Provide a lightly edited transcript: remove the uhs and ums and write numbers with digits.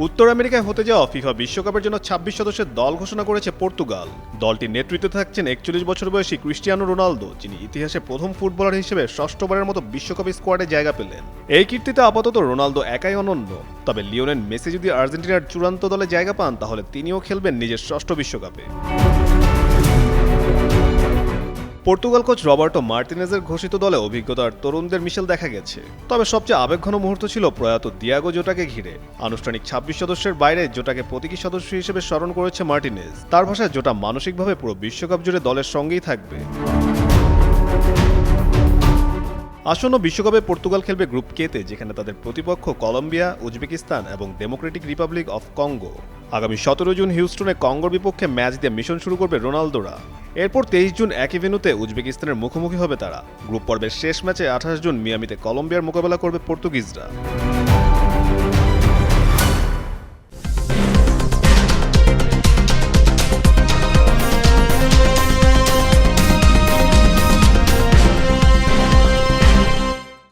উত্তর আমেরিকায় হতে যাওয়া ফিফা বিশ্বকাপের জন্য ২৬ সদস্যের দল ঘোষণা করেছে পর্তুগাল। দলটির নেতৃত্বে থাকছেন ৪১ বছর বয়সী ক্রিস্টিয়ানো রোনালদো, যিনি ইতিহাসে প্রথম ফুটবলার হিসেবে ষষ্ঠবারের মতো বিশ্বকাপ স্কোয়াডে জায়গা পেলেন। এই কীর্তিতে আপাতত রোনালদো একাই অনন্য। তবে লিওনেল মেসি যদি আর্জেন্টিনার চূড়ান্ত দলে জায়গা পান, তাহলে তিনিও খেলবেন নিজের ষষ্ঠ বিশ্বকাপে। পর্তুগাল কোচ রবার্টো মার্টিনেজের ঘোষিত দলে অভিজ্ঞতার তরুণদের মিশেল দেখা গেছে। তবে সবচেয়ে আবেগঘন মুহূর্ত ছিল প্রয়াত দিয়াগো জোটাকে ঘিরে। আনুষ্ঠানিক ২৬ সদস্যের বাইরে জোটাকে প্রতীকী সদস্য হিসেবে স্মরণ করেছে মার্টিনেজ। তার ভাষায় জোটা মানসিকভাবে পুরো বিশ্বকাপ জুড়ে দলের সঙ্গেই থাকবে। আসন্ন বিশ্বকাপে পর্তুগাল খেলবে গ্রুপ কেতে, যেখানে তাদের প্রতিপক্ষ কলম্বিয়া, উজবেকিস্তান এবং ডেমোক্রেটিক রিপাবলিক অফ কঙ্গো। আগামী ১৭ জুন হিউস্টনে কঙ্গোর বিপক্ষে ম্যাচ দিয়ে মিশন শুরু করবে রোনালদোরা। এরপর ২৩ জুন একই ভেন্যুতে উজবেকিস্তানের মুখোমুখি হবে তারা। গ্রুপ পর্বের শেষ ম্যাচে ২৮ জুন মিয়ামিতে কলম্বিয়ার মোকাবেলা করবে পর্তুগিজরা।